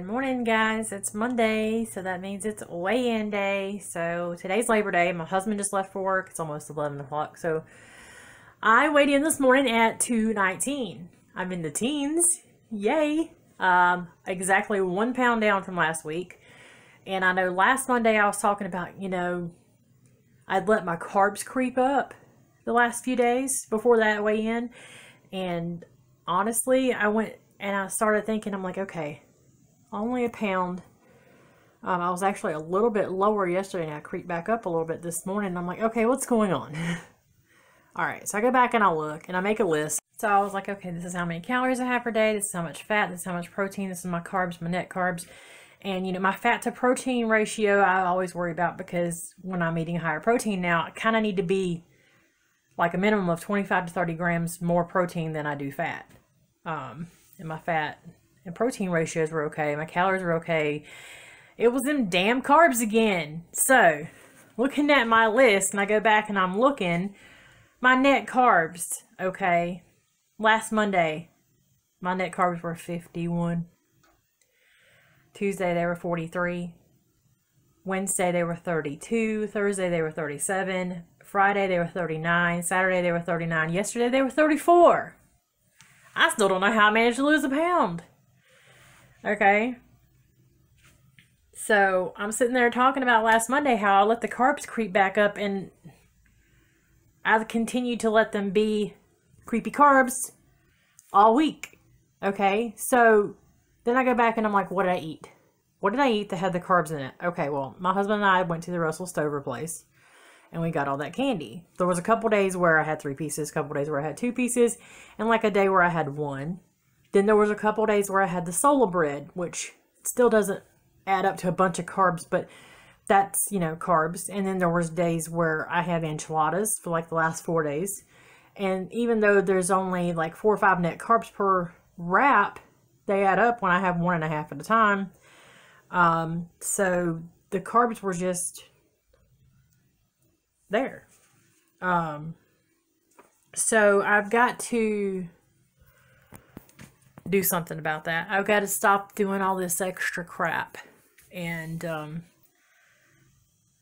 Good morning, guys. It's Monday, so that means it's weigh-in day. So today's Labor Day. My husband just left for work. It's almost 11 o'clock. So I weighed in this morning at 219. I'm in the teens. Yay. Exactly 1 pound down from last week. And I know last Monday I was talking about, I'd let my carbs creep up the last few days before that weigh-in. And honestly, I went and I started thinking, I'm like, okay, only a pound. I was actually a little bit lower yesterday and I creeped back up a little bit this morning. I'm like, okay, what's going on? All right, so I go back and I look and I make a list. So I was like, okay, this is how many calories I have per day. This is how much fat. This is how much protein. This is my carbs, my net carbs. And, my fat to protein ratio, I always worry about because when I'm eating higher protein now, I kind of need to be like a minimum of 25 to 30 grams more protein than I do fat. And my fat and protein ratios were okay. My calories were okay. It was them damn carbs again. So, looking at my list, and I go back and I'm looking, my net carbs, okay, last Monday, my net carbs were 51. Tuesday, they were 43. Wednesday, they were 32. Thursday, they were 37. Friday, they were 39. Saturday, they were 39. Yesterday, they were 34. I still don't know how I managed to lose a pound. Okay. So, I'm sitting there talking about last Monday how I let the carbs creep back up and I've continued to let them be creepy carbs all week. Okay. So, then I go back and I'm like, what did I eat? What did I eat that had the carbs in it? Okay, well, my husband and I went to the Russell Stover place and we got all that candy. There was a couple days where I had 3 pieces, a couple days where I had 2 pieces, and like a day where I had 1. Then there was a couple days where I had the Sola bread, which still doesn't add up to a bunch of carbs, but that's, carbs. And then there was days where I had enchiladas for like the last 4 days. And even though there's only like 4 or 5 net carbs per wrap, they add up when I have 1.5 at a time. So the carbs were just there. So I've got to do something about that. I've got to stop doing all this extra crap and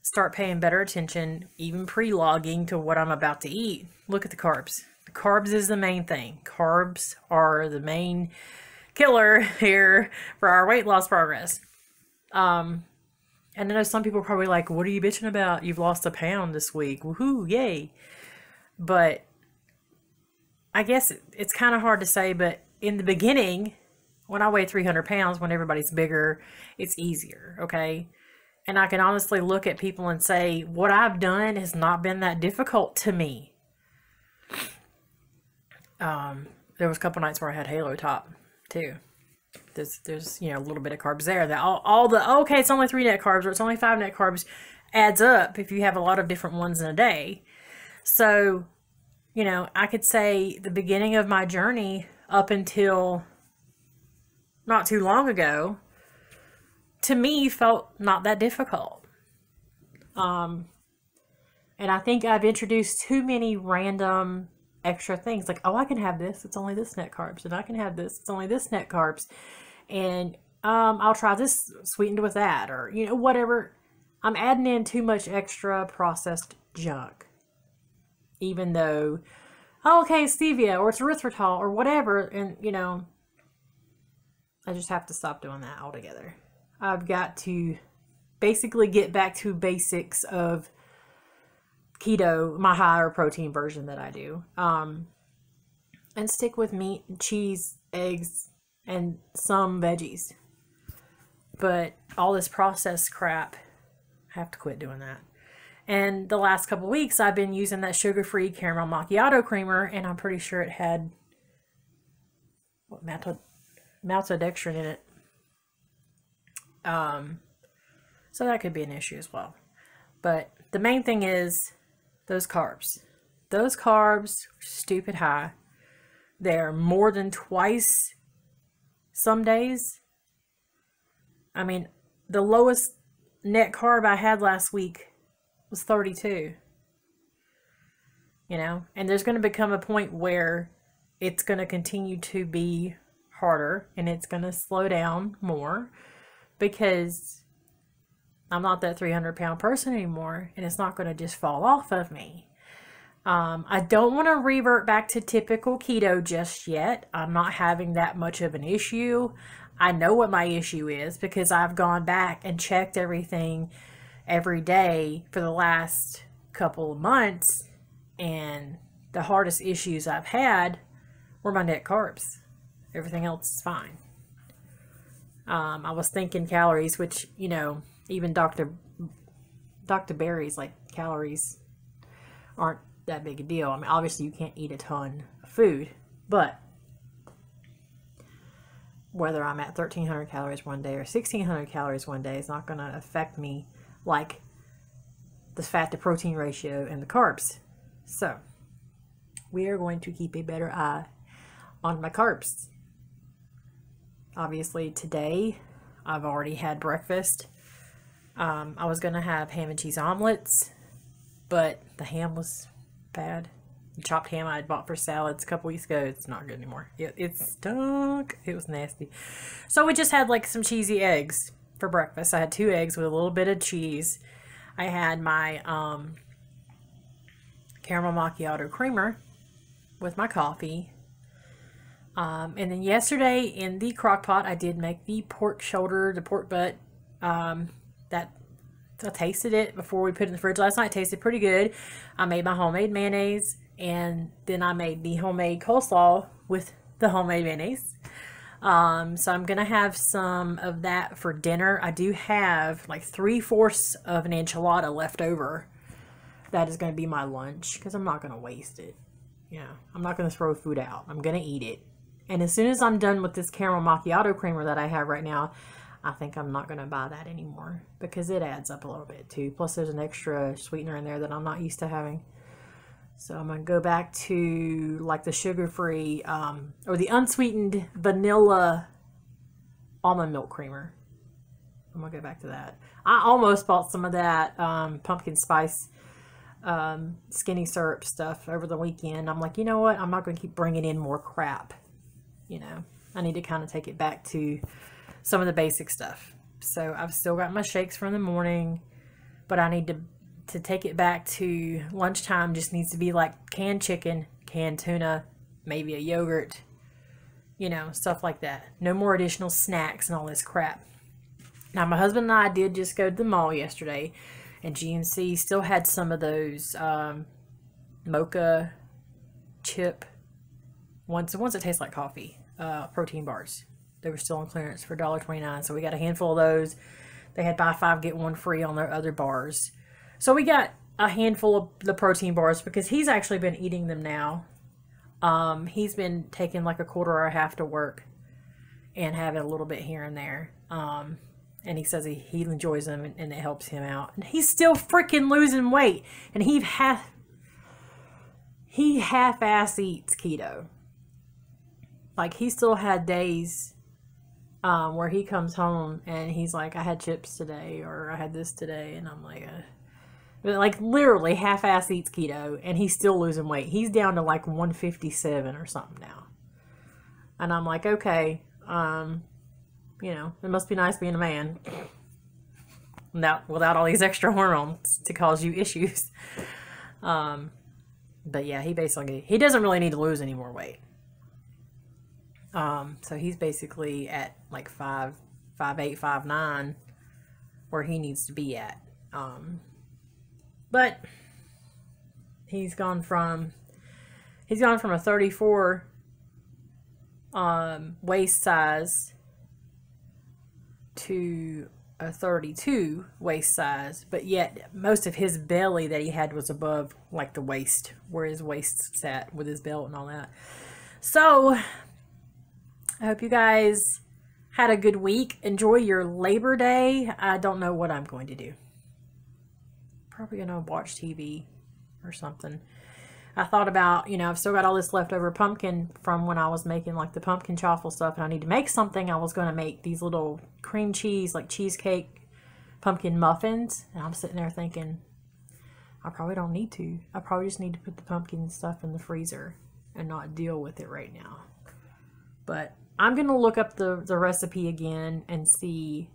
start paying better attention, even pre-logging to what I'm about to eat. Look at the carbs. The carbs is the main thing. Carbs are the main killer here for our weight loss progress. And I know some people are probably like, what are you bitching about? You've lost a pound this week. Woohoo, yay. But I guess it's kind of hard to say, but in the beginning, when I weighed 300 pounds, when everybody's bigger, it's easier, okay? And I can honestly look at people and say, what I've done has not been that difficult to me. There was a couple nights where I had Halo Top, too. There's a little bit of carbs there. That okay, it's only 3 net carbs or it's only 5 net carbs adds up if you have a lot of different ones in a day. So, I could say the beginning of my journey up until not too long ago, to me, felt not that difficult. And I think I've introduced too many random extra things like, oh, I can have this, it's only this net carbs, and I can have this, it's only this net carbs, and I'll try this sweetened with that, or whatever. I'm adding in too much extra processed junk, even though, oh, okay, it's stevia or it's erythritol or whatever, and I just have to stop doing that altogether. I've got to basically get back to basics of keto, my higher protein version that I do, and stick with meat, cheese, eggs, and some veggies. But all this processed crap, I have to quit doing that. And the last couple weeks, I've been using that sugar-free caramel macchiato creamer, and I'm pretty sure it had maltodextrin in it. So that could be an issue as well. But the main thing is those carbs. Those carbs are stupid high. They're more than twice some days. I mean, the lowest net carb I had last week was 32. And there's going to become a point where it's going to continue to be harder and it's going to slow down more because I'm not that 300-pound person anymore, and it's not going to just fall off of me. I don't want to revert back to typical keto just yet. I'm not having that much of an issue. I know what my issue is because I've gone back and checked everything every day for the last couple of months, and the hardest issues I've had were my net carbs. Everything else is fine. I was thinking calories, which, you know, even Dr. Berry's like calories aren't that big a deal. I mean, obviously you can't eat a ton of food, but whether I'm at 1,300 calories one day or 1,600 calories one day is not going to affect me like the fat to protein ratio and the carbs. So we are going to keep a better eye on my carbs. Obviously today I've already had breakfast. I was going to have ham and cheese omelets, but the ham was bad. The chopped ham I had bought for salads a couple weeks ago, it's not good anymore. It stunk. It was nasty. So we just had like some cheesy eggs for breakfast. I had 2 eggs with a little bit of cheese. I had my caramel macchiato creamer with my coffee. And then yesterday in the crock pot, I did make the pork shoulder, the pork butt. That I tasted it before we put it in the fridge last night. It tasted pretty good. I made my homemade mayonnaise, and then I made the homemade coleslaw with the homemade mayonnaise. So I'm going to have some of that for dinner. I do have like 3/4 of an enchilada left over. That is going to be my lunch because I'm not going to waste it. Yeah, I'm not going to throw food out. I'm going to eat it. And as soon as I'm done with this caramel macchiato creamer that I have right now, I think I'm not going to buy that anymore because it adds up a little bit too. Plus there's an extra sweetener in there that I'm not used to having. So I'm going to go back to like the sugar-free or the unsweetened vanilla almond milk creamer. I'm going to go back to that. I almost bought some of that pumpkin spice skinny syrup stuff over the weekend. I'm like, you know what? I'm not going to keep bringing in more crap. You know, I need to kind of take it back to some of the basic stuff. So I've still got my shakes from the morning, but I need to take it back to lunchtime. Just needs to be like canned chicken, canned tuna, maybe a yogurt, you know, stuff like that. No more additional snacks and all this crap. Now my husband and I did just go to the mall yesterday, and GNC still had some of those mocha chip ones, the ones that taste like coffee, protein bars. They were still on clearance for $1.29, so we got a handful of those. They had buy 5 get 1 free on their other bars. So we got a handful of the protein bars because he's actually been eating them now. He's been taking like a quarter or a half to work and having a little bit here and there. And he says he enjoys them and it helps him out. And he's still freaking losing weight. And he half-ass eats keto. Like he still had days where he comes home and he's like, I had chips today, or I had this today, and I'm like literally half-ass eats keto, and he's still losing weight. He's down to like 157 or something now, and I'm like, okay, you know, it must be nice being a man without all these extra hormones to cause you issues. But yeah, he doesn't really need to lose any more weight. So he's basically at like 5'8", 5'9", where he needs to be at. But he's gone from a 34 waist size to a 32 waist size, but yet most of his belly that he had was above like the waist, where his waist sat with his belt and all that. So I hope you guys had a good week. Enjoy your Labor Day. I don't know what I'm going to do. Probably going to watch TV or something. I thought about, you know, I've still got all this leftover pumpkin from when I was making like the pumpkin chaffle stuff, and I need to make something. I was going to make these little cream cheese, like cheesecake pumpkin muffins, and I'm sitting there thinking, I probably don't need to. I probably just need to put the pumpkin stuff in the freezer and not deal with it right now. But I'm going to look up the recipe again and see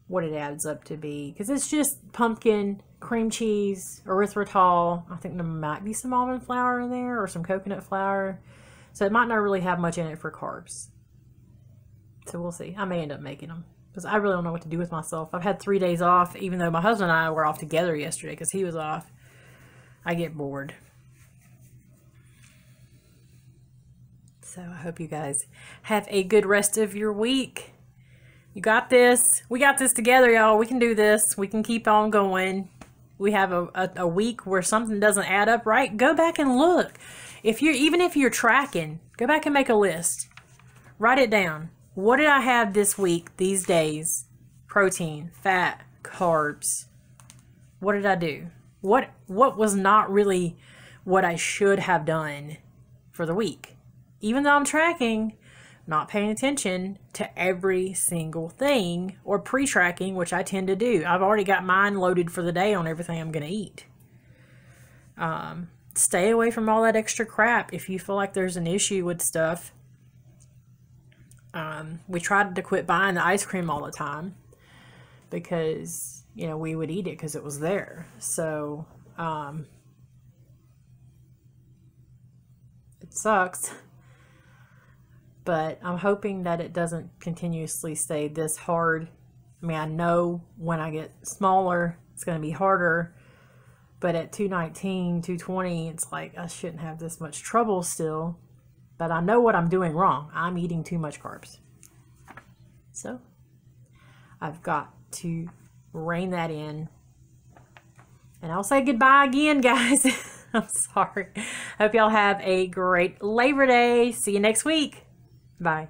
what it adds up to be. Because it's just pumpkin, cream cheese, erythritol. I think there might be some almond flour in there or some coconut flour. So it might not really have much in it for carbs. So we'll see. I may end up making them. Because I really don't know what to do with myself. I've had 3 days off, even though my husband and I were off together yesterday because he was off. I get bored. So I hope you guys have a good rest of your week. You got this. We got this together, y'all. We can do this. We can keep on going. We have a week where something doesn't add up right. Go back and look. Even if you're tracking, go back and make a list. Write it down. What did I have this week, these days? Protein, fat, carbs. What did I do? What was not really what I should have done for the week? Even though I'm tracking, not paying attention to every single thing, or pre-tracking, which I tend to do. I've already got mine loaded for the day on everything I'm going to eat. Stay away from all that extra crap if you feel like there's an issue with stuff. We tried to quit buying the ice cream all the time because, you know, we would eat it because it was there. So, it sucks. But I'm hoping that it doesn't continuously stay this hard. I mean, I know when I get smaller, it's going to be harder. But at 219, 220, it's like I shouldn't have this much trouble still. But I know what I'm doing wrong. I'm eating too much carbs. So, I've got to rein that in. And I'll say goodbye again, guys. I'm sorry. Hope y'all have a great Labor Day. See you next week. Bye.